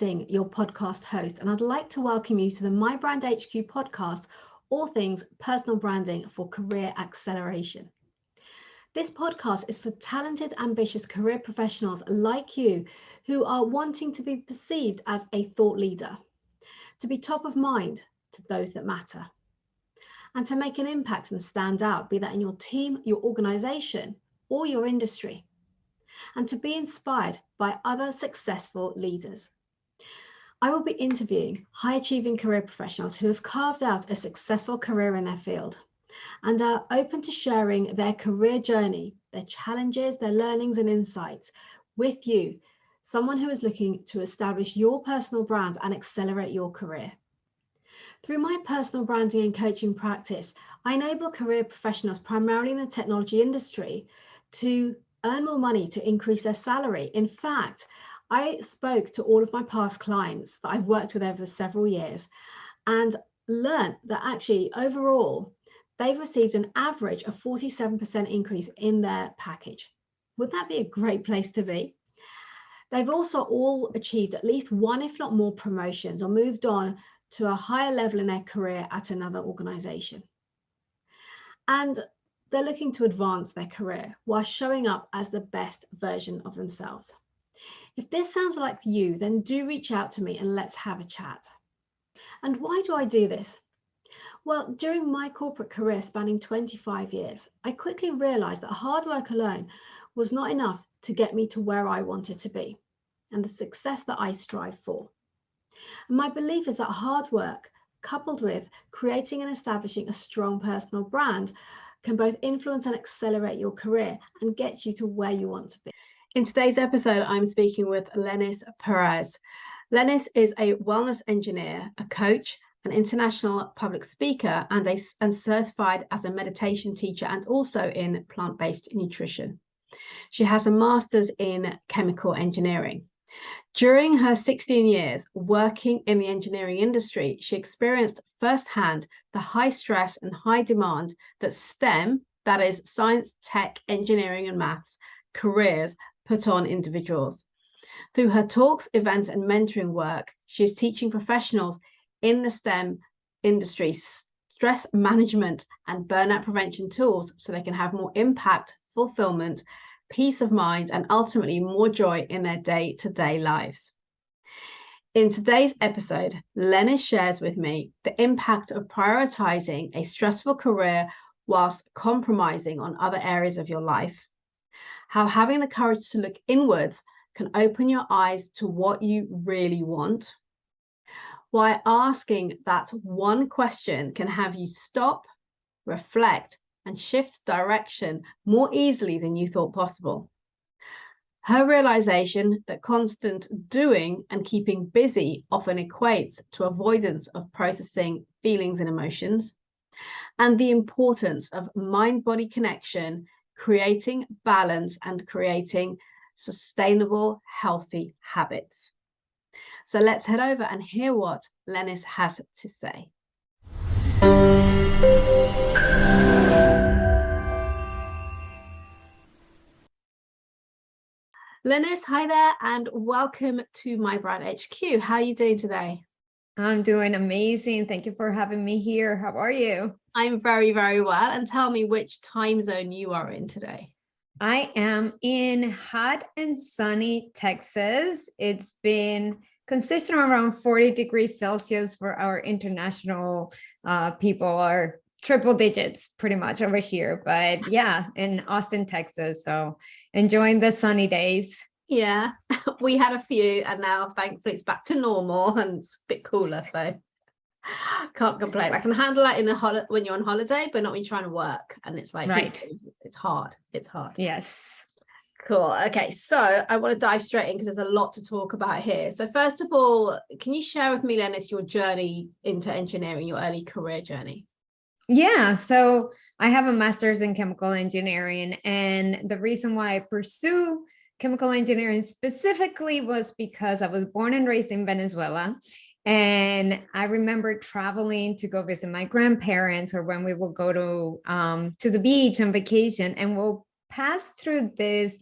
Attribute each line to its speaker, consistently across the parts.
Speaker 1: Singh, your podcast host, and I'd like to welcome you to the mi-brandHQ podcast, all things personal branding for career acceleration. This podcast is for talented, ambitious career professionals like you who are wanting to be perceived as a thought leader, to be top of mind to those that matter, and to make an impact and stand out, be that in your team, your organization, or your industry, and to be inspired by other successful leaders. I will be interviewing high-achieving career professionals who have carved out a successful career in their field and are open to sharing their career journey, their challenges, their learnings and insights with you, someone who is looking to establish your personal brand and accelerate your career. Through my personal branding and coaching practice, I enable career professionals primarily in the technology industry to earn more money, to increase their salary. In fact, I spoke to all of my past clients that I've worked with over the several years and learned that actually overall, they've received an average of 47% increase in their package. Would that be a great place to be? They've also all achieved at least one, if not more, promotions or moved on to a higher level in their career at another organization. And they're looking to advance their career while showing up as the best version of themselves. If this sounds like you, then do reach out to me and let's have a chat. And why do I do this? Well, during my corporate career spanning 25 years, I quickly realized that hard work alone was not enough to get me to where I wanted to be and the success that I strive for. And my belief is that hard work, coupled with creating and establishing a strong personal brand, can both influence and accelerate your career and get you to where you want to be. In today's episode, I'm speaking with Lennis Perez. Lennis is a wellness engineer, a coach, an international public speaker, and certified as a meditation teacher and also in plant-based nutrition. She has a master's in chemical engineering. During her 16 years working in the engineering industry, she experienced firsthand the high stress and high demand that STEM, that is science, tech, engineering, and maths, careers put on individuals. Through her talks, events, and mentoring work, she is teaching professionals in the STEM industry stress management and burnout prevention tools so they can have more impact, fulfillment, peace of mind, and ultimately more joy in their day-to-day lives. In today's episode, Lennis shares with me the impact of prioritizing a stressful career whilst compromising on other areas of your life, how having the courage to look inwards can open your eyes to what you really want, why asking that one question can have you stop, reflect, and shift direction more easily than you thought possible. Her realization that constant doing and keeping busy often equates to avoidance of processing feelings and emotions, and the importance of mind-body connection, creating balance and creating sustainable, healthy habits. So let's head over and hear what Lennis has to say. Lennis, hi there, and welcome to mi-brandHQ. How are you doing today?
Speaker 2: I'm doing amazing. Thank you for having me here. How are you?
Speaker 1: I'm very, very well. And tell me which time zone you are in today.
Speaker 2: I am in hot and sunny Texas. It's been consistent around 40 degrees Celsius for our international people, are triple digits pretty much over here. But yeah, in Austin, Texas. So enjoying the sunny days.
Speaker 1: Yeah, we had a few and now thankfully it's back to normal and it's a bit cooler. So can't complain. I can handle that in the when you're on holiday, but not when you're trying to work. And it's like,
Speaker 2: right.
Speaker 1: It's hard. It's hard.
Speaker 2: Yes.
Speaker 1: Cool. Okay, so I want to dive straight in because there's a lot to talk about here. So first of all, can you share with me, Lennis, your journey into engineering, your early career journey?
Speaker 2: Yeah, so I have a master's in chemical engineering, and the reason why I pursue chemical engineering specifically was because I was born and raised in Venezuela. And I remember traveling to go visit my grandparents, or when we will go to the beach on vacation, and we'll pass through this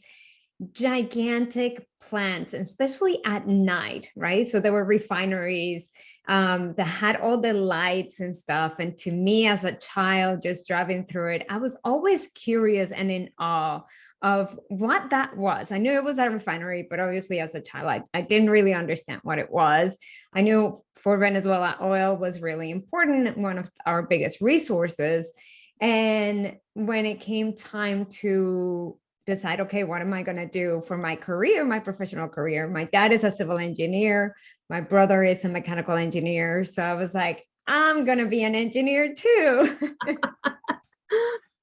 Speaker 2: gigantic plants, especially at night, right? So there were refineries that had all the lights and stuff. And to me, as a child, just driving through it, I was always curious and in awe of what that was. I knew it was a refinery, but obviously as a child, I didn't really understand what it was. I knew for Venezuela, oil was really important, one of our biggest resources. And when it came time to decide, okay, what am I going to do for my career, my professional career? My dad is a civil engineer. My brother is a mechanical engineer. So I was like, I'm going to be an engineer too.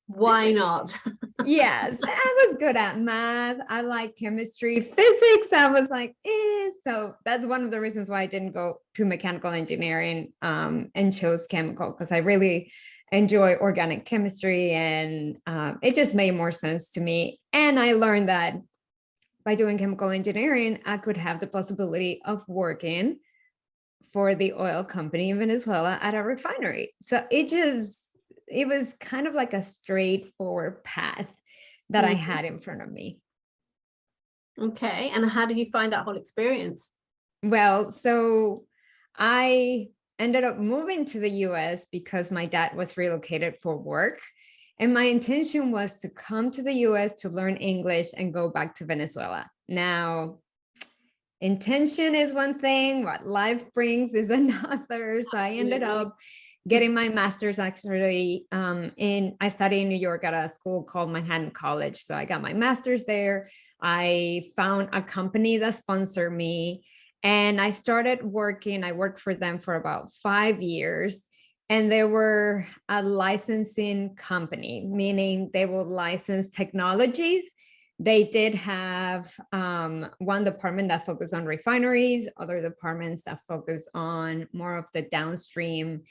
Speaker 1: Why not?
Speaker 2: Yes, I was good at math. I like chemistry, physics. I was like, eh. So that's one of the reasons why I didn't go to mechanical engineering and chose chemical, because I really enjoy organic chemistry, and it just made more sense to me. And I learned that by doing chemical engineering, I could have the possibility of working for the oil company in Venezuela at a refinery. So it was kind of like a straightforward path that I had in front of me.
Speaker 1: Okay. And how did you find that whole experience?
Speaker 2: Well, so I ended up moving to the US because my dad was relocated for work. And my intention was to come to the US to learn English and go back to Venezuela. Now, intention is one thing, what life brings is another. So I ended up getting my master's actually I studied in New York at a school called Manhattan College. So I got my master's there. I found a company that sponsored me and I started working. I worked for them for about 5 years. And they were a licensing company, meaning they will license technologies. They did have one department that focused on refineries, other departments that focus on more of the downstream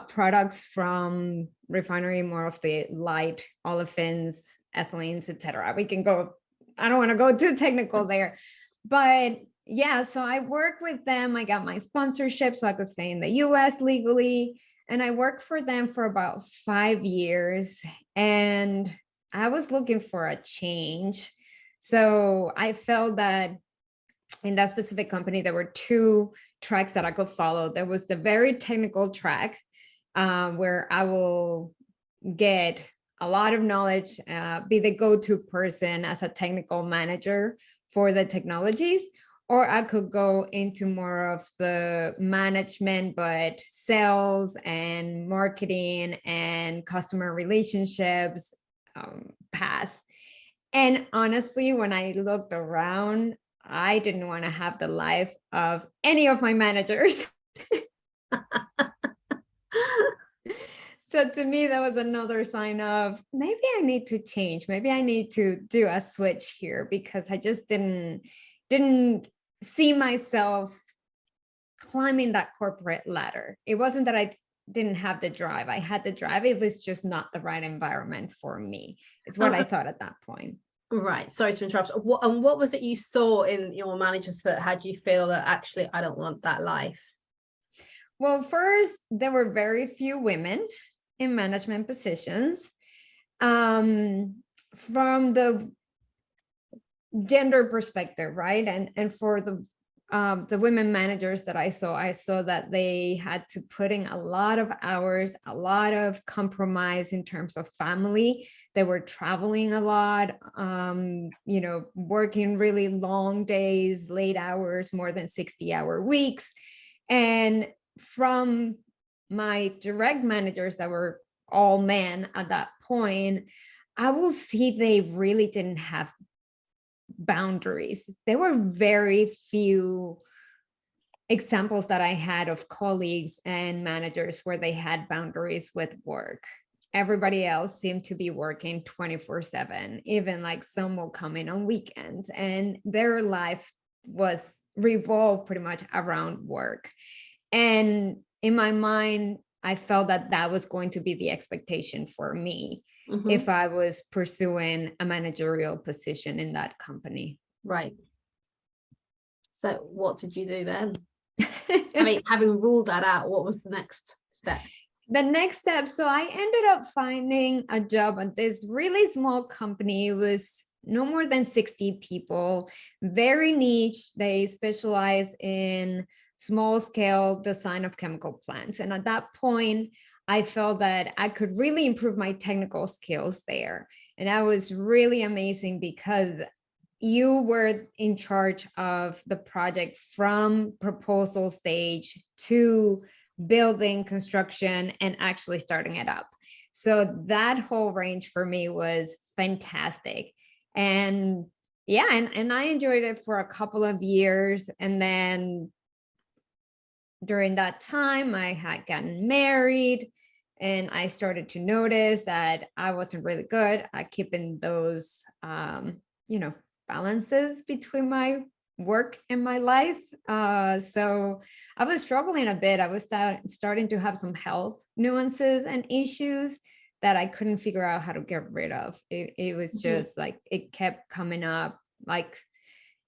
Speaker 2: products from refinery, more of the light olefins, ethylenes, etc. We can go, I don't want to go too technical there, but yeah, so I worked with them. I got my sponsorship so I could stay in the US legally. And I worked for them for about 5 years. And I was looking for a change. So I felt that in that specific company, there were 2 tracks that I could follow. There was the very technical track where I will get a lot of knowledge, be the go-to person as a technical manager for the technologies, or I could go into more of the management, but sales and marketing and customer relationships path. And honestly, when I looked around, I didn't want to have the life of any of my managers. So to me, that was another sign of maybe I need to change. Maybe I need to do a switch here, because I just didn't see myself climbing that corporate ladder. It wasn't that I didn't have the drive. I had the drive. It was just not the right environment for me. It's what I thought at that point.
Speaker 1: Right. Sorry to interrupt. What was it you saw in your managers that had you feel that actually I don't want that life?
Speaker 2: Well, first, there were very few women in management positions. From the gender perspective, right? And for the women managers that I saw that they had to put in a lot of hours, a lot of compromise in terms of family. They were traveling a lot, working really long days, late hours, more than 60-hour weeks. And from my direct managers that were all men at that point, I will see they really didn't have boundaries. There were very few examples that I had of colleagues and managers where they had boundaries with work. Everybody else seemed to be working 24/7, even like some will come in on weekends, and their life was revolved pretty much around work. And in my mind, I felt that that was going to be the expectation for me if I was pursuing a managerial position in that company.
Speaker 1: Right. So what did you do then? I mean, having ruled that out, what was the next step?
Speaker 2: The next step, so I ended up finding a job at this really small company. It was no more than 60 people, very niche. They specialize in small scale design of chemical plants. And at that point, I felt that I could really improve my technical skills there. And that was really amazing because you were in charge of the project from proposal stage to building, construction, and actually starting it up. So that whole range for me was fantastic. And yeah, and I enjoyed it for a couple of years. And then during that time, I had gotten married, and I started to notice that I wasn't really good at keeping those, balances between my work and my life. So I was struggling a bit. I was starting to have some health nuances and issues that I couldn't figure out how to get rid of. It was just like, it kept coming up, like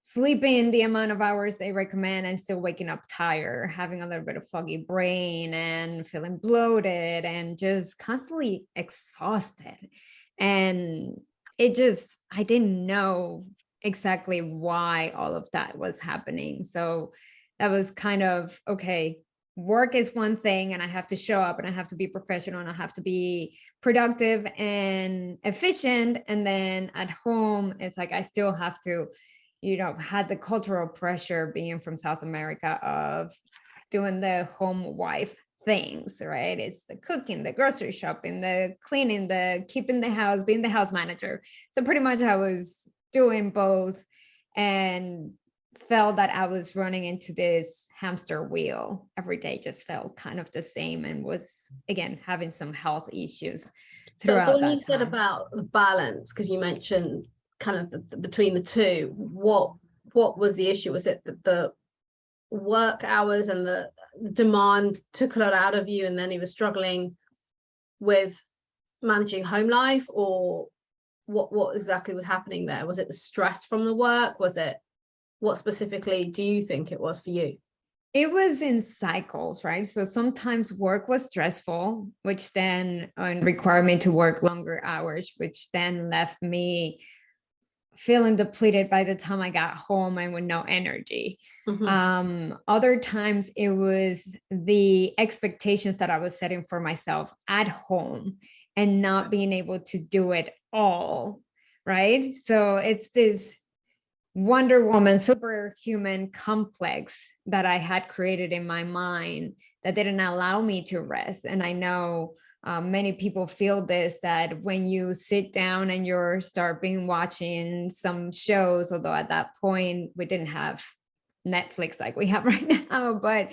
Speaker 2: sleeping the amount of hours they recommend and still waking up tired, having a little bit of foggy brain and feeling bloated and just constantly exhausted. And I didn't know exactly why all of that was happening. So that was kind of, okay, work is one thing, and I have to show up and I have to be professional and I have to be productive and efficient. And then at home, it's like, I still have to, had the cultural pressure being from South America of doing the home wife things, right? It's the cooking, the grocery shopping, the cleaning, the keeping the house, being the house manager. So pretty much I was doing both and felt that I was running into this hamster wheel. Every day just felt kind of the same, and was, again, having some health issues throughout
Speaker 1: so when
Speaker 2: that
Speaker 1: you said
Speaker 2: time.
Speaker 1: about the balance, because you mentioned kind of between the two, what was the issue? Was it the work hours and the demand took a lot out of you, and then he was struggling with managing home life, or what exactly was happening there? Was it the stress from the work? Was it, what specifically do you think it was for you?
Speaker 2: It was in cycles, right? So sometimes work was stressful, which then required me to work longer hours, which then left me feeling depleted by the time I got home and with no energy. Other times it was the expectations that I was setting for myself at home and not being able to do it all, right? So it's this Wonder Woman superhuman complex that I had created in my mind that didn't allow me to rest. And I know many people feel this, that when you sit down and you're watching some shows, although at that point we didn't have Netflix like we have right now, but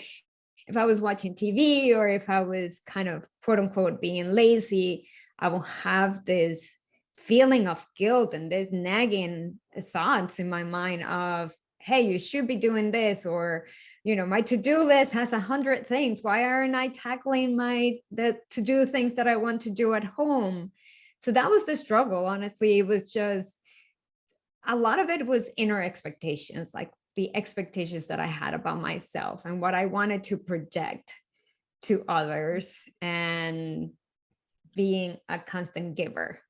Speaker 2: if I was watching TV or if I was kind of quote unquote being lazy, I will have this feeling of guilt and this nagging thoughts in my mind of, hey, you should be doing this, or my to-do list has 100 things. Why aren't I tackling the to-do things that I want to do at home? So that was the struggle. Honestly, it was just, a lot of it was inner expectations, like the expectations that I had about myself and what I wanted to project to others, and being a constant giver.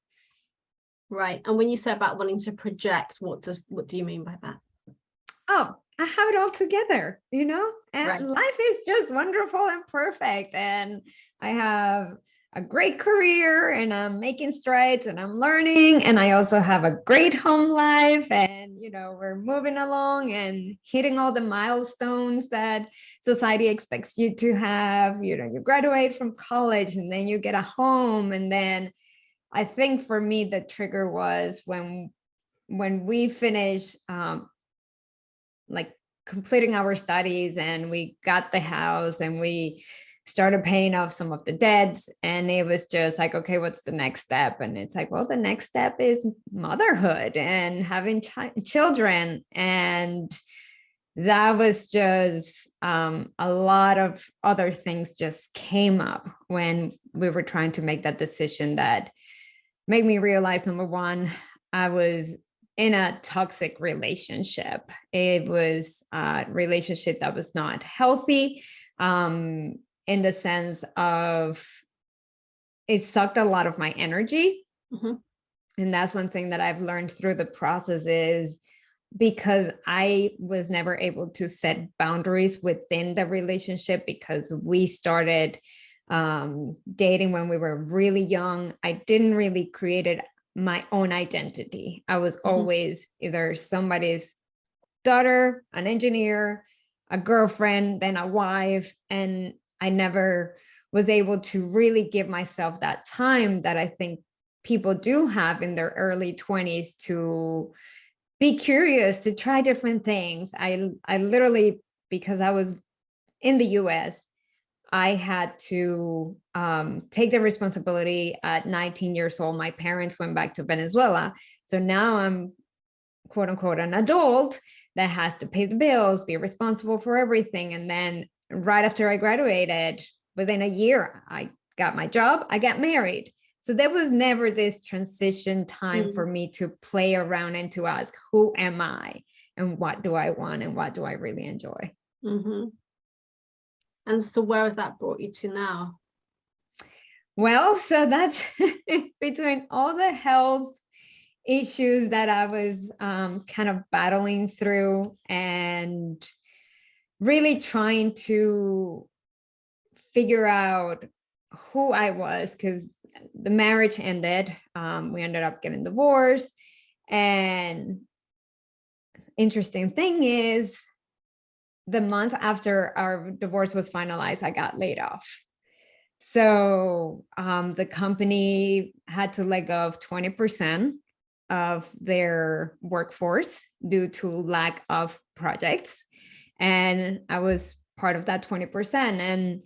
Speaker 1: Right. And when you say about wanting to project, what do you mean by that?
Speaker 2: Oh, I have it all together, and
Speaker 1: right.
Speaker 2: Life is just wonderful and perfect. And I have a great career and I'm making strides and I'm learning. And I also have a great home life, and, we're moving along and hitting all the milestones that society expects you to have. You graduate from college and then you get a home. And then I think for me, the trigger was when we finished, like completing our studies, and we got the house and we started paying off some of the debts, and it was just like, okay, what's the next step? And it's like, well, the next step is motherhood and having children. And that was just a lot of other things just came up when we were trying to make that decision that made me realize, number one, I was in a toxic relationship. It was a relationship that was not healthy, in the sense of it sucked a lot of my energy. And that's one thing that I've learned through the process is because I was never able to set boundaries within the relationship because we started dating when we were really young. I didn't really create my own identity. I was always either somebody's daughter, an engineer, a girlfriend, then a wife. And I never was able to really give myself that time that I think people do have in their early 20s to be curious, to try different things. I literally, because I was in the US, I had to take the responsibility at 19 years old. My parents went back to Venezuela. So now I'm quote unquote an adult that has to pay the bills, be responsible for everything. And then right after I graduated, within a year, I got my job, I got married. So there was never this transition time for me to play around and to ask, who am I and what do I want and what do I really enjoy?
Speaker 1: And so where has that brought you to now?
Speaker 2: Well, so that's between all the health issues that I was kind of battling through and really trying to figure out who I was, because the marriage ended. We ended up getting divorced. And interesting thing is, the month after our divorce was finalized, I got laid off. So the company had to let go of 20% of their workforce due to lack of projects. And I was part of that 20%. And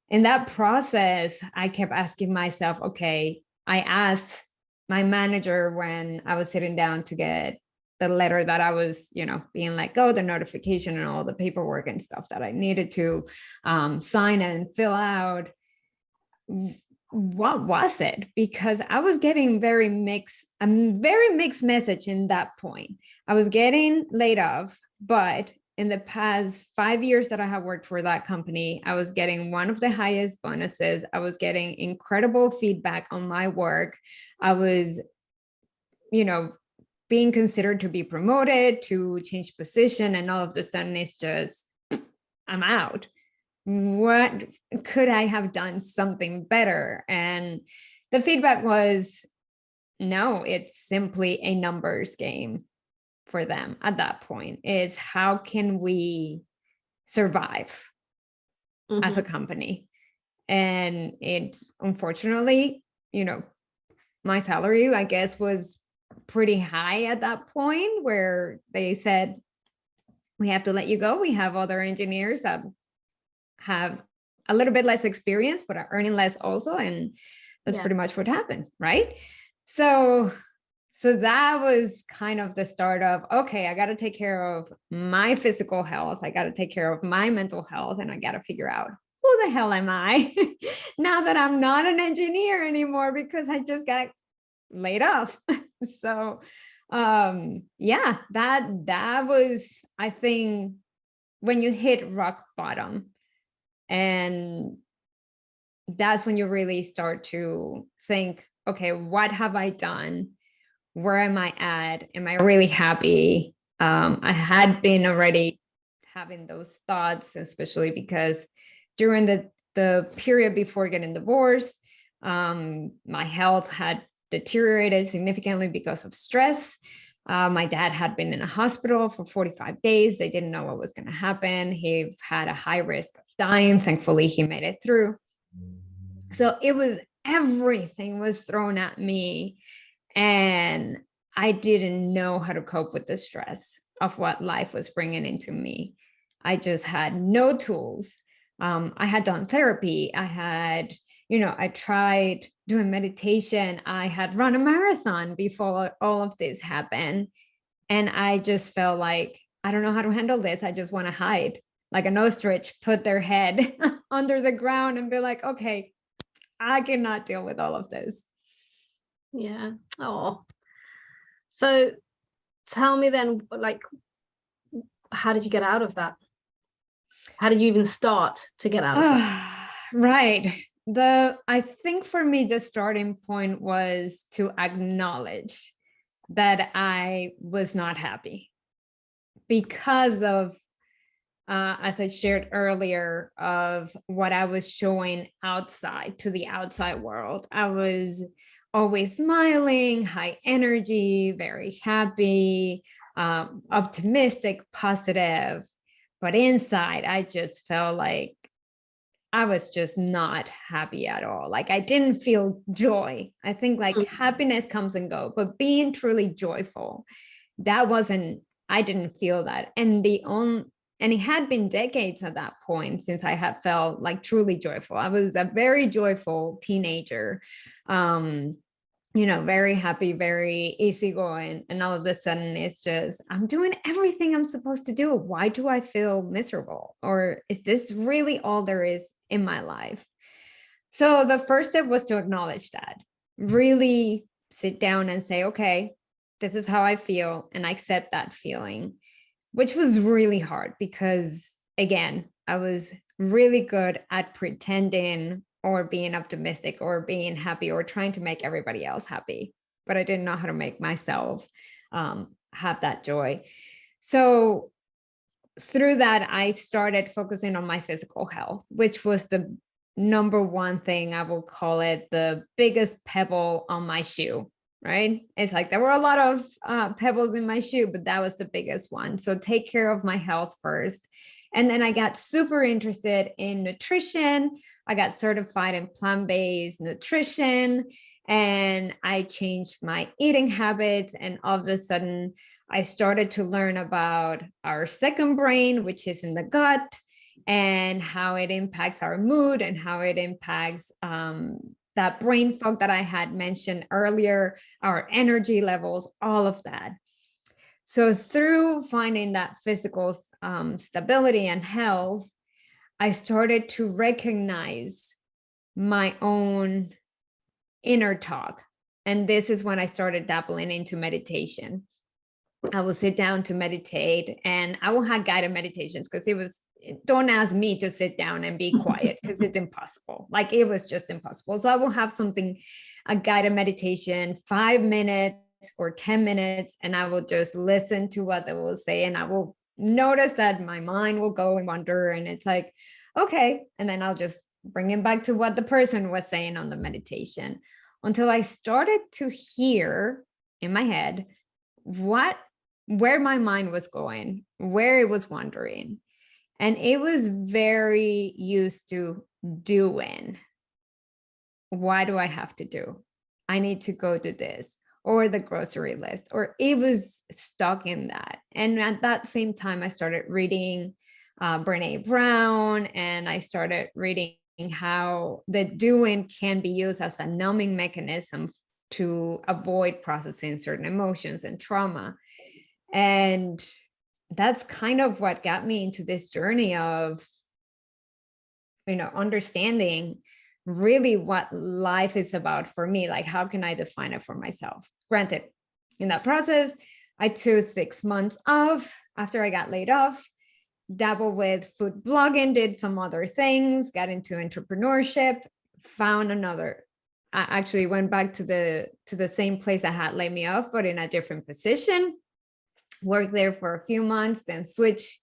Speaker 2: in that process, I kept asking myself, okay, I asked my manager when I was sitting down to get the letter that I was, being let go, the notification and all the paperwork and stuff that I needed to sign and fill out. What was it? Because I was getting a very mixed message in that point. I was getting laid off, but in the past 5 years that I have worked for that company, I was getting one of the highest bonuses. I was getting incredible feedback on my work. I was, being considered to be promoted, to change position, and all of a sudden it's just, I'm out. What could I have done something better? And the feedback was, no, it's simply a numbers game for them at that point. Is how can we survive as a company? And it, unfortunately, my salary, I guess, was pretty high at that point, where they said, we have to let you go. We have other engineers that have a little bit less experience, but are earning less also. And that's pretty much what happened, right? So that was kind of the start of, okay, I got to take care of my physical health. I got to take care of my mental health. And I got to figure out, who the hell am I now that I'm not an engineer anymore because I just got laid off. So that was, I think, when you hit rock bottom. And that's when you really start to think, okay, what have I done? Where am I at? Am I really happy? I had been already having those thoughts, especially because during the period before getting divorced, my health had deteriorated significantly because of stress. My dad had been in a hospital for 45 days. They didn't know what was going to happen. He had a high risk of dying. Thankfully, he made it through. So everything was thrown at me. And I didn't know how to cope with the stress of what life was bringing into me. I just had no tools. I had done therapy. I tried doing meditation. I had run a marathon before all of this happened. And I just felt like, I don't know how to handle this. I just want to hide like an ostrich, put their head under the ground and be like, okay, I cannot deal with all of this.
Speaker 1: Yeah. Oh, so tell me then, like, how did you get out of that? How did you even start to get out of that?
Speaker 2: Right. I think for me, the starting point was to acknowledge that I was not happy because of, as I shared earlier, of what I was showing outside to the outside world. I was always smiling, high energy, very happy, optimistic, positive. But inside, I just felt like I was just not happy at all. Like I didn't feel joy. I think like happiness comes and go, but being truly joyful, that wasn't, I didn't feel that. And it had been decades at that point since I had felt like truly joyful. I was a very joyful teenager, very happy, very easygoing. And all of a sudden it's just, I'm doing everything I'm supposed to do. Why do I feel miserable? Or is this really all there is in my life? So the first step was to acknowledge that, really sit down and say, okay, this is how I feel, and I accept that feeling, which was really hard because, again, I was really good at pretending or being optimistic or being happy or trying to make everybody else happy, but I didn't know how to make myself have that joy. So through that, I started focusing on my physical health, which was the number one thing. I will call it the biggest pebble on my shoe, right? It's like there were a lot of pebbles in my shoe, but that was the biggest one. So take care of my health first. And then I got super interested in nutrition. I got certified in plant-based nutrition, and I changed my eating habits. And all of a sudden, I started to learn about our second brain, which is in the gut, and how it impacts our mood and how it impacts that brain fog that I had mentioned earlier, our energy levels, all of that. So through finding that physical stability and health, I started to recognize my own inner talk. And this is when I started dabbling into meditation. I will sit down to meditate, and I will have guided meditations because don't ask me to sit down and be quiet because it's impossible. Like it was just impossible. So I will have a guided meditation, 5 minutes or 10 minutes, and I will just listen to what they will say. And I will notice that my mind will go and wander, and it's like, okay. And then I'll just bring it back to what the person was saying on the meditation, until I started to hear in my head where my mind was going, where it was wandering. And it was very used to doing. Why do I have to do? I need to go to this, or the grocery list, or it was stuck in that. And at that same time, I started reading Brené Brown, and I started reading how the doing can be used as a numbing mechanism to avoid processing certain emotions and trauma. And that's kind of what got me into this journey of, understanding really what life is about for me. Like, how can I define it for myself? Granted, in that process, I took 6 months off after I got laid off, dabbled with food blogging, did some other things, got into entrepreneurship, I actually went back to the same place that had laid me off, but in a different position. Worked there for a few months, then switched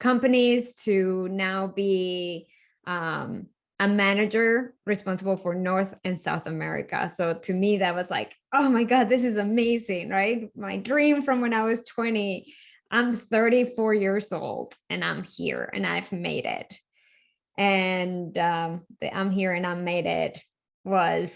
Speaker 2: companies to now be a manager responsible for North and South America. So to me, that was like, oh my God, this is amazing, right? My dream from when I was 20. I'm 34 years old and I'm here and I've made it. And the I'm here and I made it was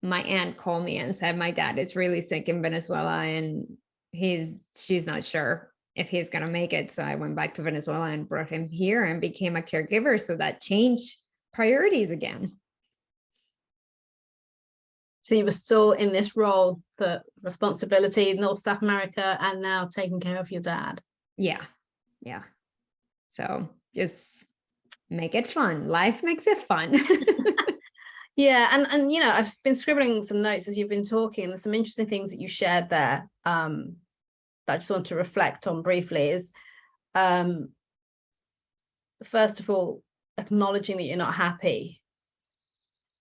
Speaker 2: my aunt called me and said, my dad is really sick in Venezuela and she's not sure if he's going to make it. So I went back to Venezuela and brought him here and became a caregiver. So that changed priorities again.
Speaker 1: So you were still in this role, the responsibility, North, South America, and now taking care of your dad.
Speaker 2: Yeah. So just make it fun. Life makes it fun.
Speaker 1: Yeah, and I've been scribbling some notes as you've been talking. There's some interesting things that you shared there that I just want to reflect on briefly. Is first of all, acknowledging that you're not happy.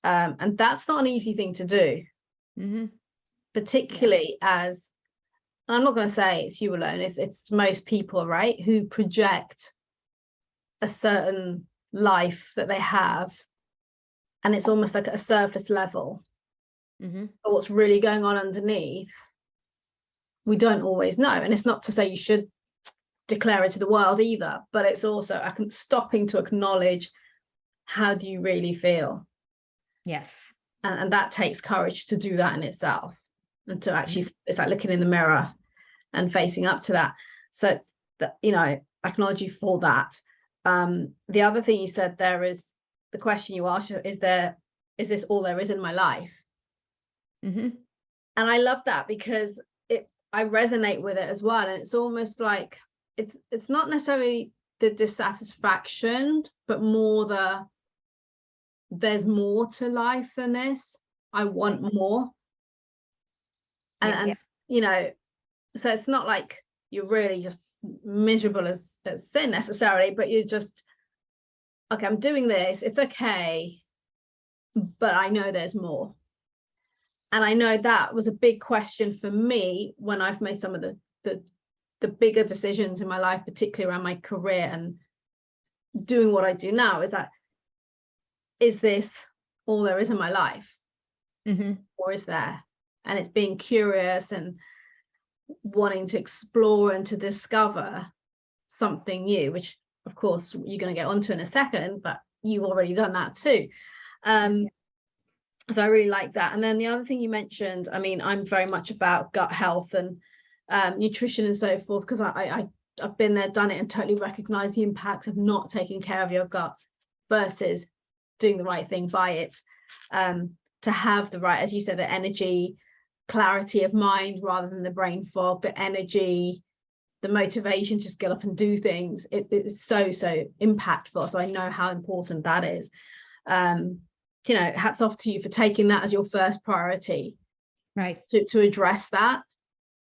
Speaker 1: And that's not an easy thing to do, particularly as, I'm not going to say it's you alone, it's most people, right, who project a certain life that they have, and it's almost like at a surface level. But what's really going on underneath, we don't always know. And it's not to say you should declare it to the world either, but it's also stopping to acknowledge, how do you really feel?
Speaker 2: Yes.
Speaker 1: And that takes courage to do that in itself, and to actually, it's like looking in the mirror and facing up to that. So that, you know, acknowledge you for that. The other thing you said there is the question you asked, is this all there is in my life? And I love that, because I resonate with it as well. And it's almost like it's not necessarily the dissatisfaction, but more there's more to life than this. I want more. And you know, so it's not like you're really just miserable as sin necessarily, but you're just, okay, I'm doing this, it's okay, but I know there's more. And I know that was a big question for me when I've made some of the bigger decisions in my life, particularly around my career and doing what I do now, is this all there is in my life? Or is there? And it's being curious and wanting to explore and to discover something new, which of course you're going to get onto in a second, but you've already done that too. So I really like that. And then the other thing you mentioned, I mean, I'm very much about gut health and nutrition and so forth, because I've been there, done it, and totally recognize the impact of not taking care of your gut versus doing the right thing by it. To have the right, as you said, the energy, clarity of mind rather than the brain fog, but energy, the motivation to just get up and do things, it's so impactful. So I know how important that is. You know, hats off to you for taking that as your first priority,
Speaker 2: right,
Speaker 1: to address that,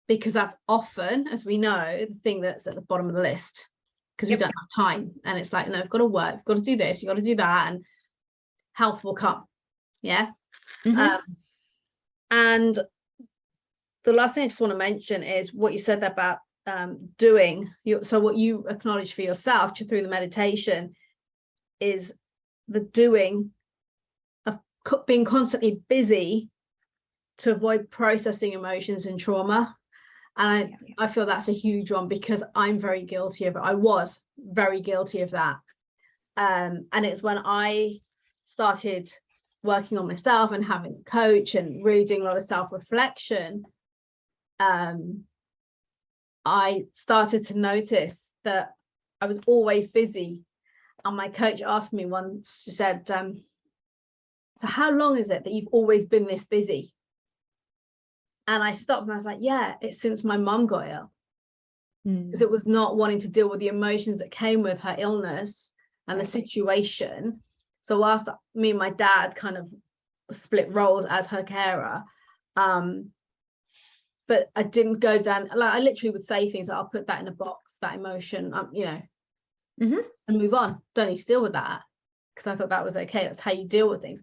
Speaker 1: because that's often, as we know, the thing that's at the bottom of the list, because we don't have time. And it's like, no, I've got to work, I've got to do this, you've got to do that, and health will come. And the last thing I just want to mention is what you said about doing. So what you acknowledge for yourself through the meditation is the doing of being constantly busy to avoid processing emotions and trauma. And I feel that's a huge one, because I'm very guilty of it. I was very guilty of that. And it's when I started working on myself and having a coach and really doing a lot of self-reflection, I started to notice that I was always busy. And my coach asked me once, she said, so how long is it that you've always been this busy? And I stopped and I was like, yeah, it's since my mum got ill. Because it was not wanting to deal with the emotions that came with her illness and the situation. So whilst me and my dad kind of split roles as her carer, but I didn't go down, like, I literally would say things like, I'll put that in a box, that emotion, you know, and move on. Don't need to deal with that, because I thought that was okay. That's how you deal with things.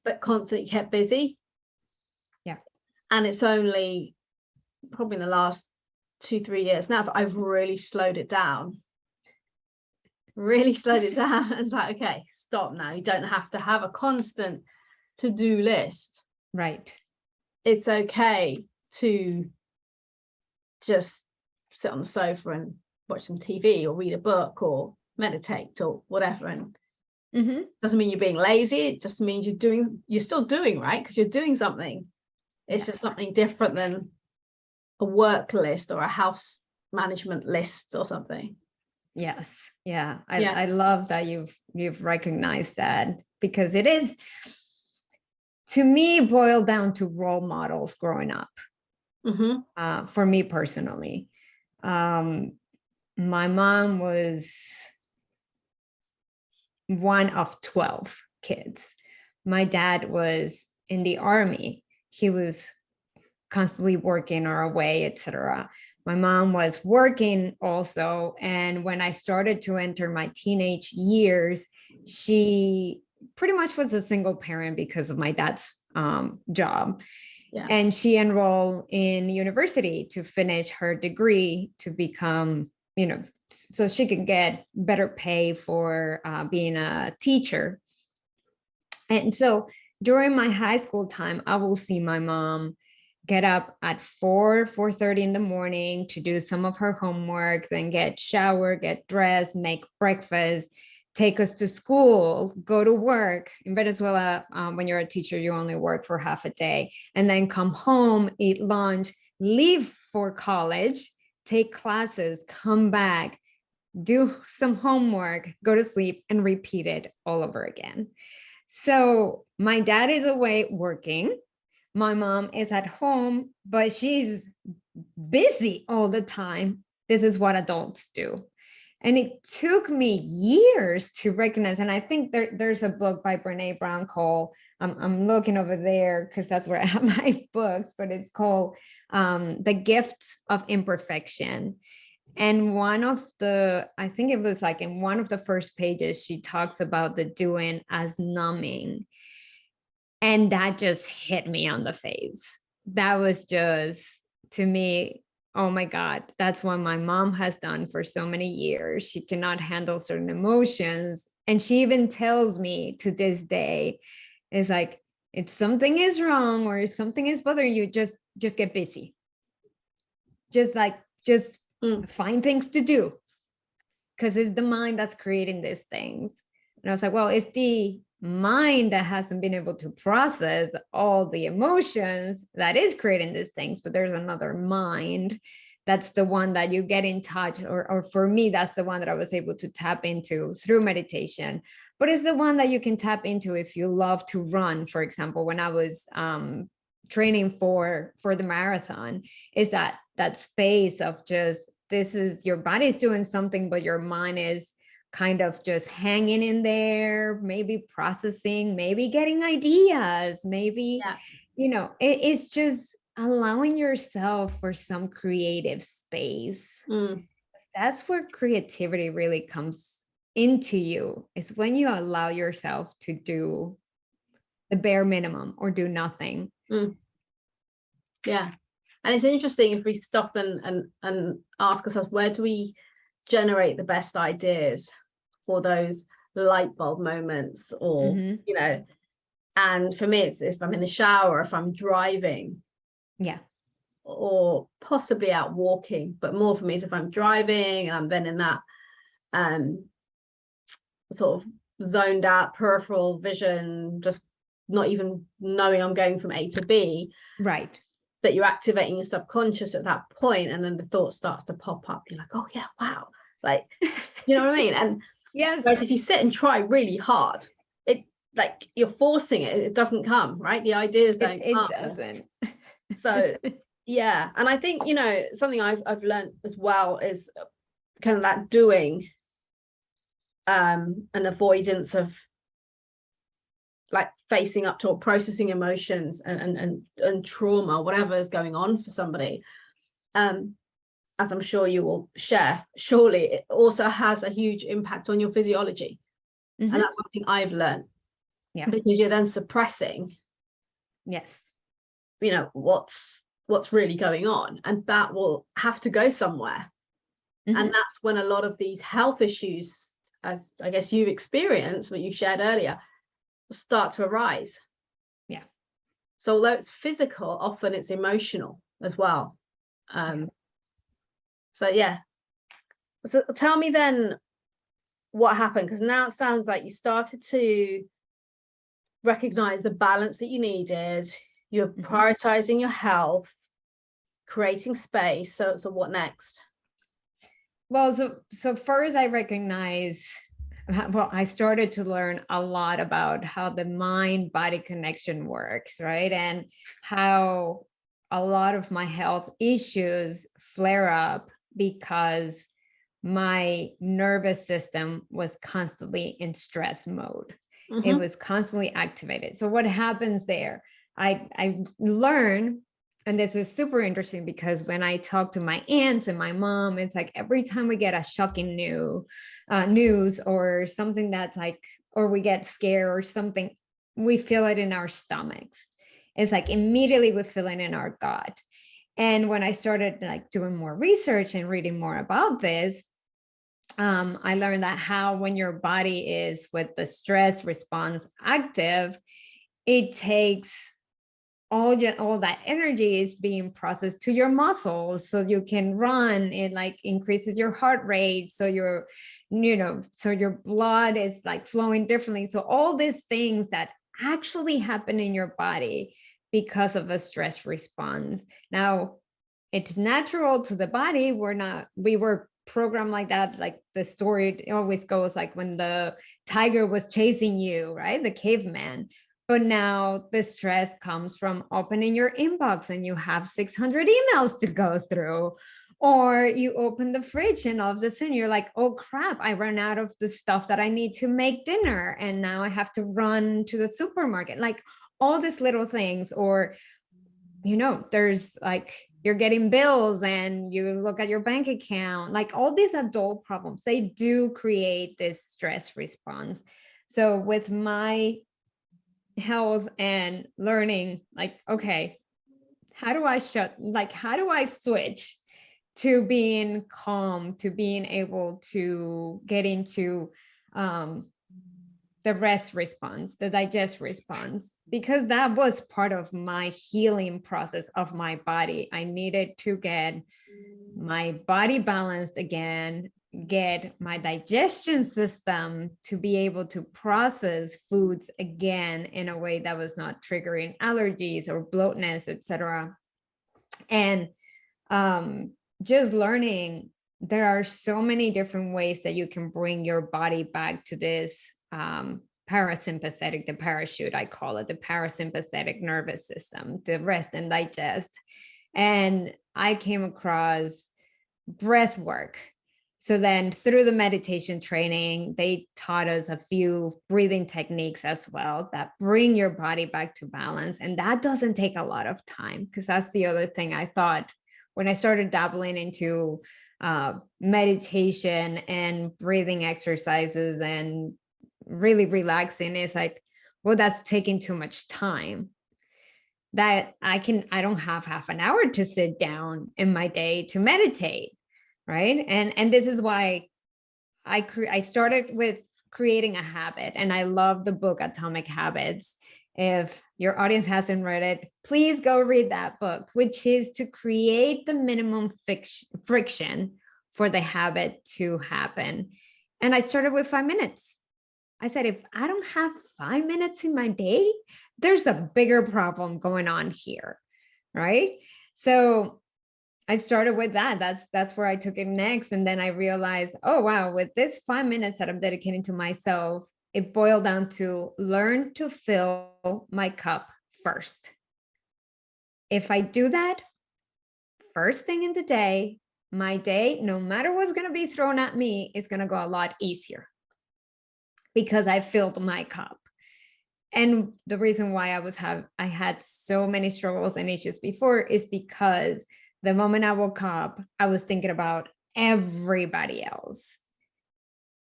Speaker 1: But constantly kept busy. And it's only probably in the last 2-3 years now that I've really slowed it down. It's like, okay, stop now. You don't have to have a constant to-do list.
Speaker 2: Right.
Speaker 1: It's okay to just sit on the sofa and watch some TV or read a book or meditate or whatever. And doesn't mean you're being lazy. It just means you're still doing, right? Because you're doing something. It's just something different than a work list or a house management list or something.
Speaker 2: Yes. Yeah. I love that you've recognized that, because it is, to me, boiled down to role models growing up. For me personally, my mom was one of 12 kids. My dad was in the army. He was constantly working or away, etc. My mom was working also. And when I started to enter my teenage years, she pretty much was a single parent because of my dad's job.
Speaker 1: Yeah.
Speaker 2: And she enrolled in university to finish her degree to become, so she could get better pay for being a teacher. And so during my high school time, I will see my mom get up at 4:30 in the morning to do some of her homework, then get showered, get dressed, make breakfast, take us to school, go to work. In Venezuela, when you're a teacher, you only work for half a day, and then come home, eat lunch, leave for college, take classes, come back, do some homework, go to sleep, and repeat it all over again. So my dad is away working. My mom is at home, but she's busy all the time. This is what adults do. And it took me years to recognize, and I think there's a book by Brene Brown called, I'm looking over there because that's where I have my books, but it's called The Gifts of Imperfection. And I think it was like in one of the first pages, she talks about the doing as numbing. And that just hit me on the face. That was just, to me, oh my God, that's what my mom has done for so many years. She cannot handle certain emotions. And she even tells me to this day, it's like, if something is wrong or if something is bothering you, just get busy. Just find things to do, because it's the mind that's creating these things. And I was like, well, it's the mind that hasn't been able to process all the emotions that is creating these things, but there's another mind that's the one that you get in touch, or for me, that's the one that I was able to tap into through meditation. But it's the one that you can tap into if you love to run. For example, when I was training for the marathon, is that space of just, this is your body's doing something, but your mind is kind of just hanging in there, maybe processing, maybe getting ideas, maybe, it's just allowing yourself for some creative space. That's where creativity really comes into you, is when you allow yourself to do the bare minimum or do nothing.
Speaker 1: Yeah. And it's interesting if we stop and ask ourselves, where do we generate the best ideas or those light bulb moments, or and for me, it's if I'm in the shower, if I'm driving, or possibly out walking, but more for me is if I'm driving and I'm then in that sort of zoned out peripheral vision, just not even knowing I'm going from A to B,
Speaker 2: right,
Speaker 1: that you're activating your subconscious at that point, and then the thought starts to pop up. You're like, oh yeah, wow, like, you know what I mean? And
Speaker 2: yes,
Speaker 1: whereas if you sit and try really hard, it, like, you're forcing it, it doesn't come, right? The ideas don't come.
Speaker 2: It doesn't.
Speaker 1: So yeah, and I think, something I've learned as well is kind of that doing, an avoidance of like facing up to or processing emotions and trauma, whatever is going on for somebody. As I'm sure you will share, surely it also has a huge impact on your physiology. And that's something I've learned. Because you're then suppressing, what's really going on, and that will have to go somewhere. And that's when a lot of these health issues, as I guess you've experienced, what you shared earlier, start to arise. So although it's physical, often it's emotional as well. So tell me then what happened, because now it sounds like you started to recognize the balance that you needed. You're prioritizing your health, creating space. So what next?
Speaker 2: Well, so first I started to learn a lot about how the mind-body connection works, right? And how a lot of my health issues flare up because my nervous system was constantly in stress mode. It was constantly activated. So what happens there? I learned, and this is super interesting, because when I talk to my aunts and my mom, it's like every time we get a shocking news or something that's like, or we get scared or something, we feel it in our stomachs. It's like immediately we feel it in our gut. And when I started like doing more research and reading more about this, I learned that how when your body is with the stress response active, it takes all that energy is being processed to your muscles so you can run. It like increases your heart rate, so so your blood is like flowing differently. So all these things that actually happen in your body because of a stress response. Now, it's natural to the body. We were programmed like that. Like the story always goes, like when the tiger was chasing you, right? The caveman. But now the stress comes from opening your inbox and you have 600 emails to go through. Or you open the fridge and all of a sudden you're like, oh crap, I ran out of the stuff that I need to make dinner. And now I have to run to the supermarket. Like all these little things. Or, there's like, you're getting bills and you look at your bank account, like all these adult problems, they do create this stress response. So with my health and learning, like, okay, how do I switch to being calm, to being able to get into the rest response, the digest response, because that was part of my healing process of my body. I needed to get my body balanced again, get my digestion system to be able to process foods again in a way that was not triggering allergies or bloatness, etc. And just learning there are so many different ways that you can bring your body back to this parasympathetic, the parachute, I call it, the parasympathetic nervous system, the rest and digest. And I came across breath work. So then through the meditation training, they taught us a few breathing techniques as well that bring your body back to balance. And that doesn't take a lot of time, because that's the other thing I thought when I started dabbling into meditation and breathing exercises and really relaxing, is like, well, that's taking too much time. That I don't have half an hour to sit down in my day to meditate. Right. And this is why I started with creating a habit. And I love the book Atomic Habits. If your audience hasn't read it, please go read that book, which is to create the minimum friction for the habit to happen. And I started with 5 minutes. I said, if I don't have 5 minutes in my day, there's a bigger problem going on here. Right. So I started with that. That's where I took it next. And then I realized, oh, wow, with this 5 minutes that I'm dedicating to myself, it boiled down to learn to fill my cup first. If I do that first thing in the day, my day, no matter what's going to be thrown at me, is going to go a lot easier because I filled my cup. And the reason why I had so many struggles and issues before is because the moment I woke up, I was thinking about everybody else,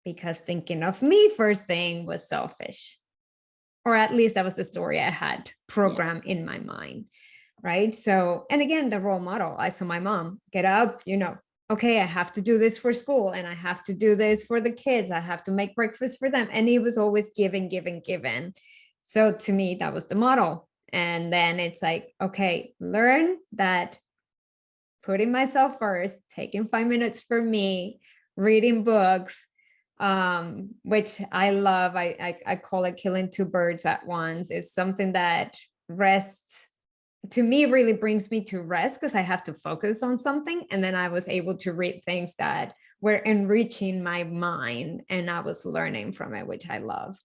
Speaker 2: because thinking of me first thing was selfish, or at least that was the story I had programmed in my mind. Right. So, and again, the role model, I saw my mom get up, okay, I have to do this for school and I have to do this for the kids. I have to make breakfast for them. And it was always given. So to me, that was the model. And then it's like, okay, learn that putting myself first, taking 5 minutes for me, reading books, which I love. I call it killing two birds at once. It's something that to me really brings me to rest, because I have to focus on something. And then I was able to read things that were enriching my mind, and I was learning from it, which I love.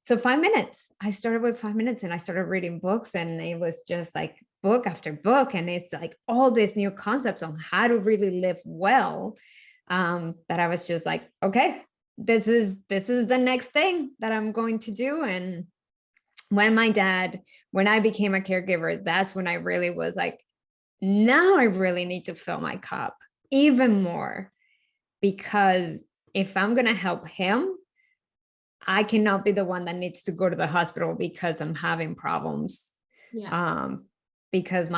Speaker 2: So 5 minutes, I started with 5 minutes and I started reading books, and it was just like book after book. And it's like all these new concepts on how to really live well, that I was just like, okay, this is the next thing that I'm going to do. And when I became a caregiver, that's when I really was like, now I really need to fill my cup even more, because if I'm going to help him, I cannot be the one that needs to go to the hospital because I'm having problems.
Speaker 1: Yeah.
Speaker 2: Because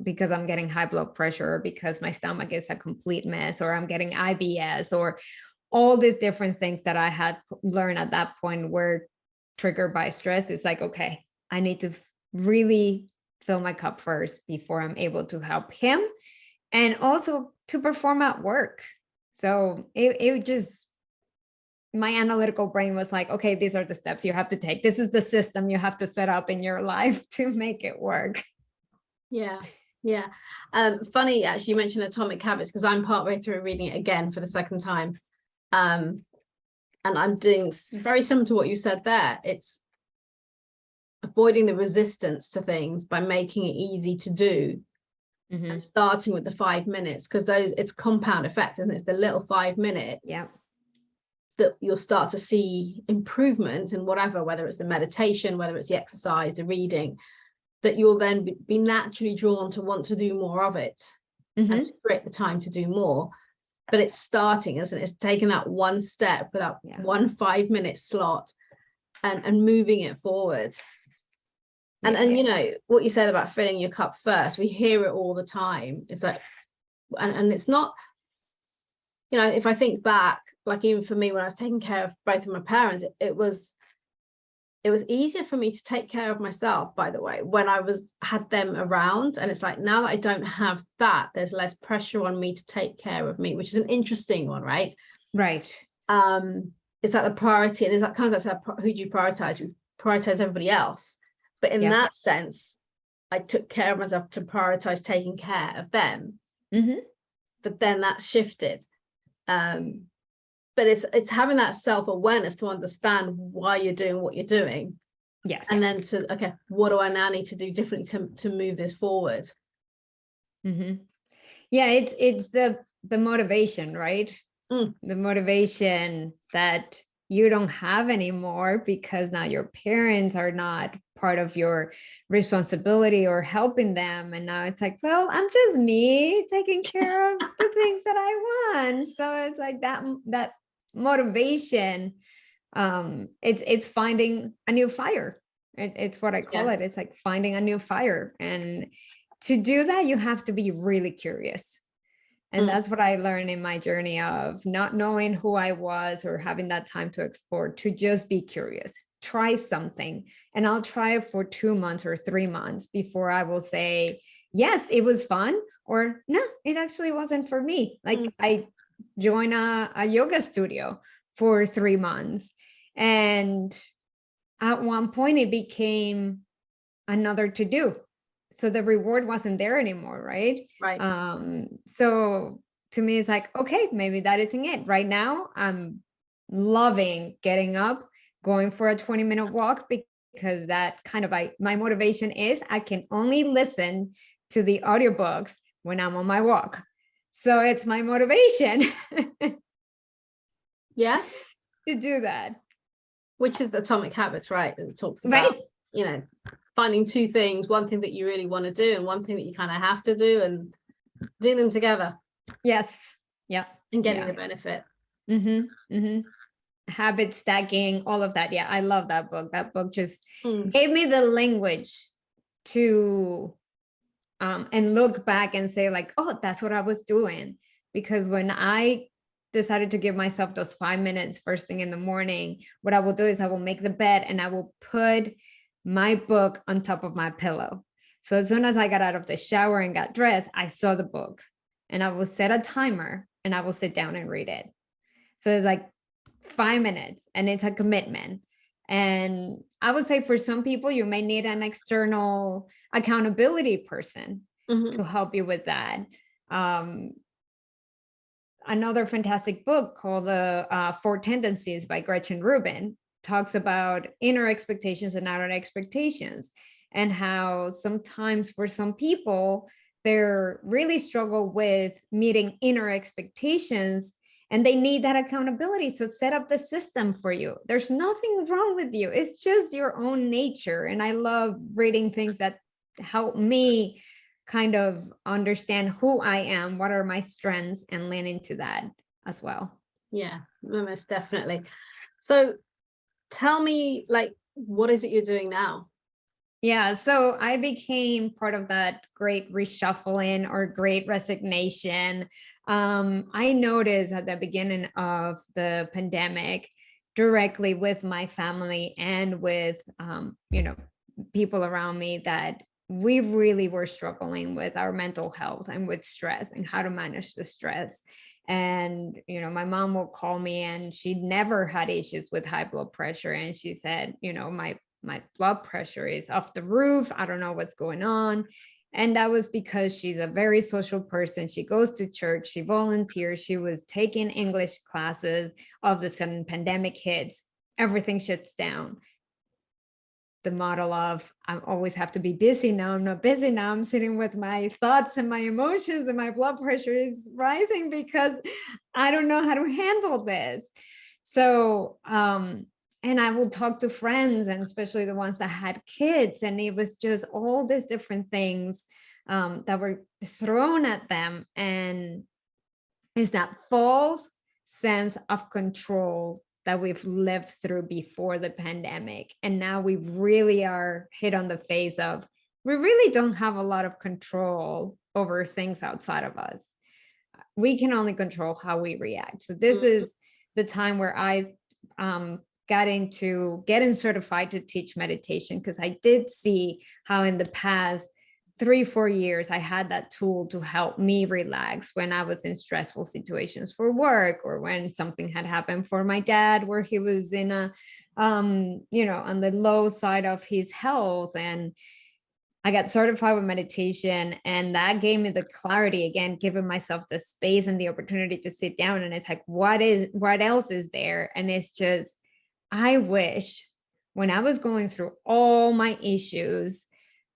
Speaker 2: because I'm getting high blood pressure, because my stomach is a complete mess, or I'm getting IBS, or all these different things that I had learned at that point were triggered by stress. It's like, okay, I need to really fill my cup first before I'm able to help him and also to perform at work. So it just, my analytical brain was like, okay, these are the steps you have to take. This is the system you have to set up in your life to make it work.
Speaker 1: Yeah. Yeah. Funny, actually, you mentioned Atomic Habits, because I'm partway through reading it again for the second time. And I'm doing very similar to what you said there. It's avoiding the resistance to things by making it easy to do.
Speaker 2: Mm-hmm.
Speaker 1: And starting with the 5 minutes, because it's compound effect, and it's the little 5 minutes that you'll start to see improvements in whatever, whether it's the meditation, whether it's the exercise, the reading, that you'll then be naturally drawn to want to do more of it, and to create the time to do more. But it's starting, isn't it? It's taking that one step with that 1 5 minute slot and moving it forward. And you know what you said about filling your cup first, we hear it all the time. It's like, and it's not, you know, if I think back, like even for me when I was taking care of both of my parents, it was easier for me to take care of myself, by the way, when I had them around. And it's like, now that I don't have that, there's less pressure on me to take care of me, which is an interesting one, right?
Speaker 2: Right.
Speaker 1: Is that the priority? And is that kind of like, who do you prioritize? You prioritize everybody else. But in that sense, I took care of myself to prioritize taking care of them. But then that's shifted. But it's having that self-awareness to understand why you're doing what you're doing.
Speaker 2: Yes.
Speaker 1: And then to, okay, what do I now need to do differently to move this forward?
Speaker 2: Yeah, it's the motivation, right? The motivation that you don't have anymore, because now your parents are not part of your responsibility or helping them. And now it's like, well, I'm just me taking care of the things that I want. So it's like that motivation. It's finding a new fire. It's what I call it. It's like finding a new fire. And to do that, you have to be really curious. And that's what I learned in my journey of not knowing who I was or having that time to explore, to just be curious, try something. And I'll try it for 2 months or 3 months before I will say, yes, it was fun, or no, it actually wasn't for me. Like I joined a yoga studio for 3 months. And at one point it became another to do. So the reward wasn't there anymore, right?
Speaker 1: Right.
Speaker 2: So to me, it's like, okay, maybe that isn't it. Right now, I'm loving getting up, going for a 20-minute walk, because that kind of my motivation is I can only listen to the audiobooks when I'm on my walk. So it's my motivation.
Speaker 1: Yeah.
Speaker 2: To do that.
Speaker 1: Which is Atomic Habits, right? It talks about, you know, finding two things, one thing that you really want to do and one thing that you kind of have to do, and doing them together.
Speaker 2: Yes. Yeah.
Speaker 1: And getting the benefit.
Speaker 2: Habit stacking, all of that. Yeah, I love that book. That book just gave me the language to and look back and say like, oh, that's what I was doing. Because when I decided to give myself those 5 minutes first thing in the morning, what I will do is I will make the bed and I will put my book on top of my pillow. So as soon as I got out of the shower and got dressed, I saw the book, and I will set a timer and I will sit down and read it. So it's like 5 minutes, and it's a commitment. And I would say for some people, you may need an external accountability person to help you with that. Another fantastic book called The Four Tendencies by Gretchen Rubin talks about inner expectations and outer expectations, and how sometimes for some people, they're really struggle with meeting inner expectations, and they need that accountability. So set up the system for you. There's nothing wrong with you. It's just your own nature. And I love reading things that help me kind of understand who I am, what are my strengths, and lean into that as well.
Speaker 1: Yeah, most definitely. So tell me, like, what is it you're doing now?
Speaker 2: Yeah, so I became part of that great reshuffling or great resignation. I noticed at the beginning of the pandemic, directly with my family and with, people around me, that we really were struggling with our mental health and with stress and how to manage the stress. And, my mom will call me, and she never had issues with high blood pressure. And she said, my blood pressure is off the roof. I don't know what's going on. And that was because she's a very social person. She goes to church, she volunteers, she was taking English classes. All of a sudden, pandemic hits, everything shuts down. The model of, I always have to be busy now. I'm not busy now. I'm sitting with my thoughts and my emotions, and my blood pressure is rising because I don't know how to handle this. So, and I will talk to friends, and especially the ones that had kids, and it was just all these different things that were thrown at them. And it's that false sense of control that we've lived through before the pandemic. And now we really are hit on the face of, we really don't have a lot of control over things outside of us. We can only control how we react. So this is the time where I got into getting certified to teach meditation, because I did see how in the past 3-4 years I had that tool to help me relax when I was in stressful situations for work, or when something had happened for my dad where he was in a on the low side of his health. And I got certified with meditation, and that gave me the clarity, again, giving myself the space and the opportunity to sit down. And it's like, what else is there? And it's just, I wish when I was going through all my issues,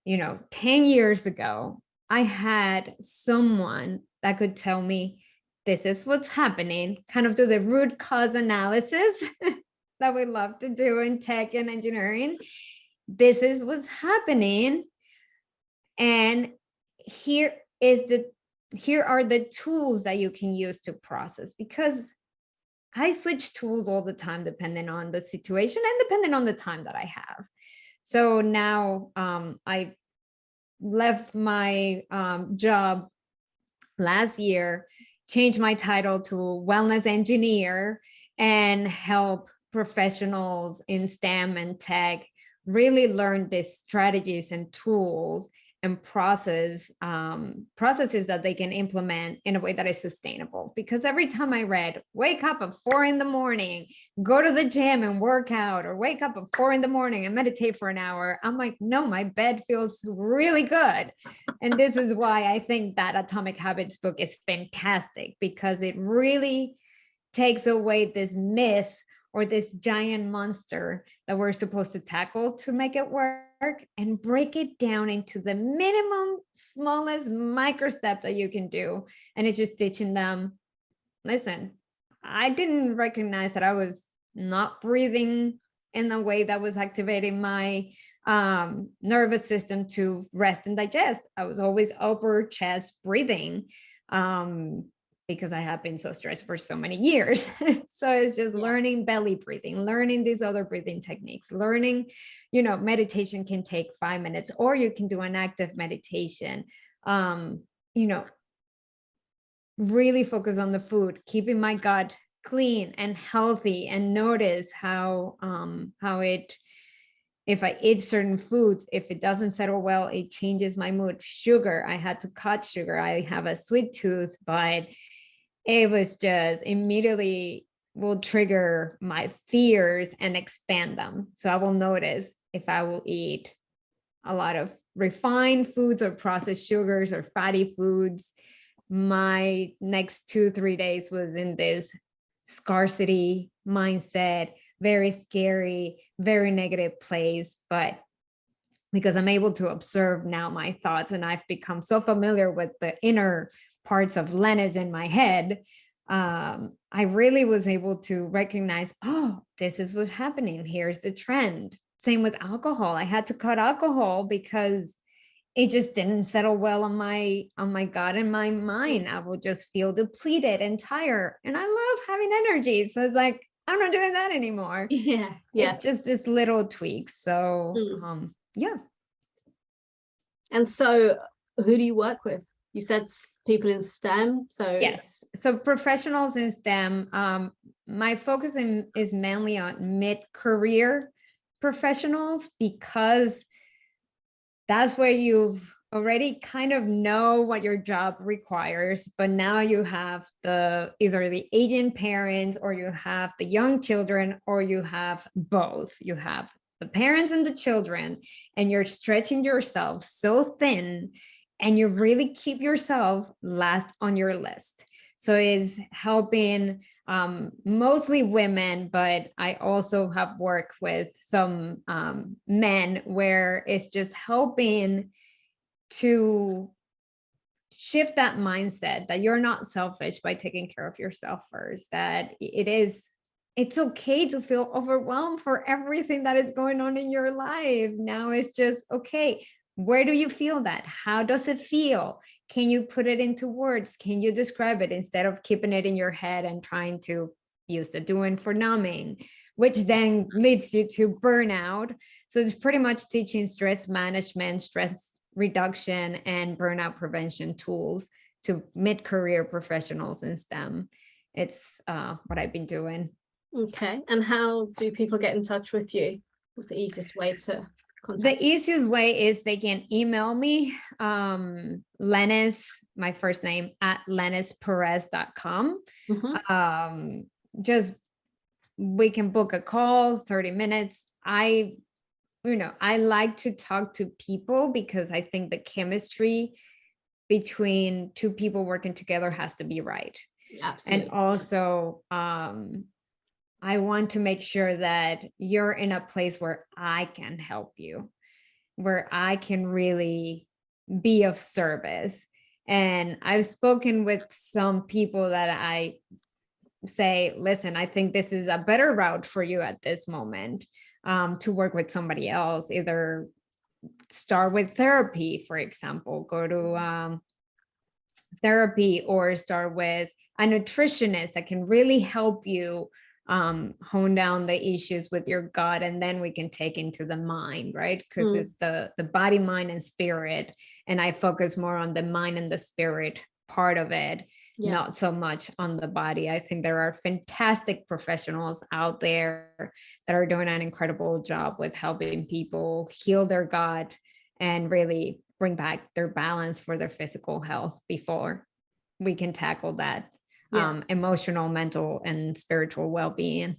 Speaker 2: 10 years ago, I had someone that could tell me, this is what's happening, kind of do the root cause analysis that we love to do in tech and engineering. This is what's happening. And here are the tools that you can use to process, because I switch tools all the time, depending on the situation and depending on the time that I have. So now I left my job last year, changed my title to wellness engineer, and help professionals in STEM and tech really learn these strategies and tools and processes that they can implement in a way that is sustainable. Because every time I read, wake up at 4 a.m, go to the gym and work out, or wake up at 4 a.m and meditate for an hour, I'm like, no, my bed feels really good. And this is why I think that Atomic Habits book is fantastic, because it really takes away this myth or this giant monster that we're supposed to tackle to make it work, and break it down into the minimum, smallest micro step that you can do. And it's just teaching them, listen, I didn't recognize that I was not breathing in a way that was activating my nervous system to rest and digest. I was always upper chest breathing, because I have been so stressed for so many years. So it's just learning belly breathing, learning these other breathing techniques, learning, meditation can take 5 minutes, or you can do an active meditation, really focus on the food, keeping my gut clean and healthy, and notice how it, if I eat certain foods, if it doesn't settle well, it changes my mood. Sugar, I had to cut sugar. I have a sweet tooth, but it was just immediately will trigger my fears and expand them. So I will notice if I will eat a lot of refined foods or processed sugars or fatty foods, my next 2-3 days was in this scarcity mindset, very scary, very negative place. But because I'm able to observe now my thoughts, and I've become so familiar with the inner parts of Lennis in my head, I really was able to recognize, oh, this is what's happening. Here's the trend. Same with alcohol. I had to cut alcohol because it just didn't settle well on my gut and my mind. I will just feel depleted and tired. And I love having energy. So it's like, I'm not doing that anymore.
Speaker 1: Yeah.
Speaker 2: It's just this little tweaks. So yeah.
Speaker 1: And so who do you work with? You said people in STEM. So
Speaker 2: yes. So professionals in STEM, my focus is mainly on mid-career professionals, because that's where you've already kind of know what your job requires, but now you have either the aging parents, or you have the young children, or you have both. You have the parents and the children, and you're stretching yourself so thin, and you really keep yourself last on your list. So it's helping mostly women, but I also have worked with some men, where it's just helping to shift that mindset that you're not selfish by taking care of yourself first, that it's okay to feel overwhelmed for everything that is going on in your life. Now it's just, okay, where do you feel that? How does it feel? Can you put it into words? Can you describe it, instead of keeping it in your head and trying to use the doing for numbing, which then leads you to burnout. So it's pretty much teaching stress management, stress reduction, and burnout prevention tools to mid-career professionals in STEM. It's what I've been doing.
Speaker 1: Okay. And how do people get in touch with you? What's the easiest way to contact
Speaker 2: The easiest way is they can email me, Lennis, my first name, at lennisperez.com. Just, we can book a call, 30 minutes. I like to talk to people, because I think the chemistry between two people working together has to be right.
Speaker 1: Absolutely.
Speaker 2: And also, I want to make sure that you're in a place where I can help you, where I can really be of service. And I've spoken with some people that I say, listen, I think this is a better route for you at this moment, to work with somebody else. Either start with therapy, for example, go to therapy, or start with a nutritionist that can really help you hone down the issues with your gut, and then we can take into the mind, right? Because it's the body, mind, and spirit, and I focus more on the mind and the spirit part of it, not so much on the body. I think there are fantastic professionals out there that are doing an incredible job with helping people heal their gut and really bring back their balance for their physical health before we can tackle that emotional, mental, and spiritual well-being.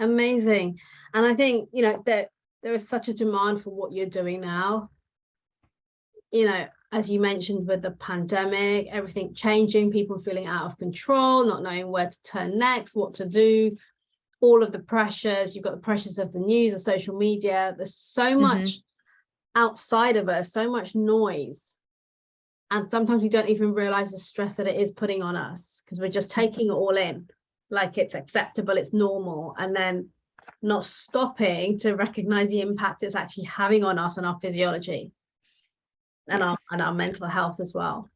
Speaker 1: Amazing. And I think, that there is such a demand for what you're doing now. As you mentioned, with the pandemic, everything changing, people feeling out of control, not knowing where to turn next, what to do, all of the pressures. You've got the pressures of the news, of social media. There's so much outside of us, so much noise. And sometimes we don't even realize the stress that it is putting on us, because we're just taking it all in like it's acceptable, it's normal, and then not stopping to recognize the impact it's actually having on us and our physiology and our mental health as well.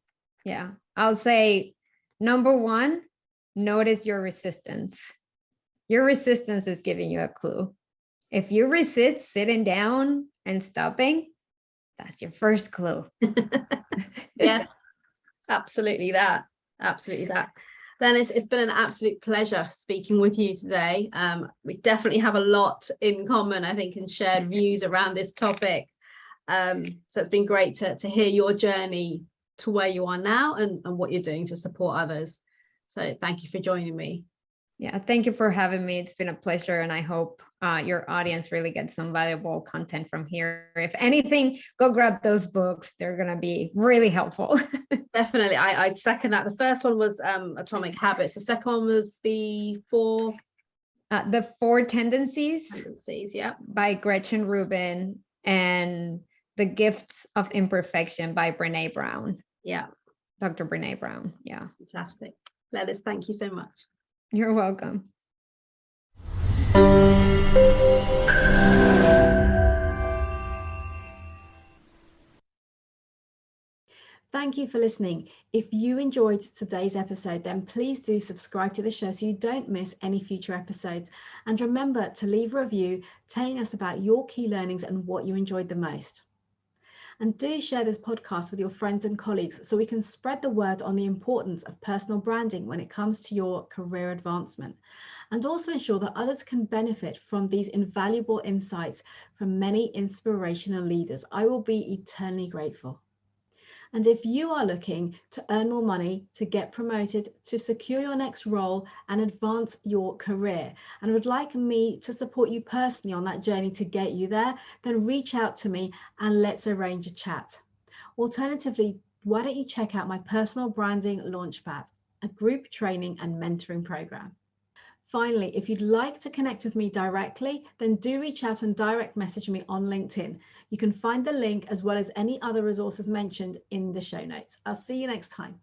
Speaker 2: Yeah, I'll say, number one, notice your resistance. Your resistance is giving you a clue. If you resist sitting down and stopping, that's your first clue.
Speaker 1: Yeah, absolutely that. Then it's been an absolute pleasure speaking with you today. We definitely have a lot in common, I think, and shared views around this topic. So it's been great to hear your journey to where you are now and what you're doing to support others. So thank you for joining me.
Speaker 2: Yeah, thank you for having me. It's been a pleasure, and I hope your audience really gets some valuable content from here. If anything, go grab those books. They're going to be really helpful.
Speaker 1: Definitely. I'd second that. The first one was Atomic Habits. The second one was the Four
Speaker 2: Tendencies,
Speaker 1: yeah,
Speaker 2: by Gretchen Rubin, and The Gifts of Imperfection by Brené Brown.
Speaker 1: Yeah.
Speaker 2: Dr. Brené Brown. Yeah.
Speaker 1: Fantastic. Lennis, thank you so much.
Speaker 2: You're welcome.
Speaker 1: Thank you for listening. If you enjoyed today's episode, then please do subscribe to the show so you don't miss any future episodes. And remember to leave a review telling us about your key learnings and what you enjoyed the most. And do share this podcast with your friends and colleagues so we can spread the word on the importance of personal branding when it comes to your career advancement. And also ensure that others can benefit from these invaluable insights from many inspirational leaders. I will be eternally grateful. And if you are looking to earn more money, to get promoted, to secure your next role and advance your career, and would like me to support you personally on that journey to get you there, then reach out to me and let's arrange a chat. Alternatively, why don't you check out my personal branding launchpad, a group training and mentoring program. Finally, if you'd like to connect with me directly, then do reach out and direct message me on LinkedIn. You can find the link as well as any other resources mentioned in the show notes. I'll see you next time.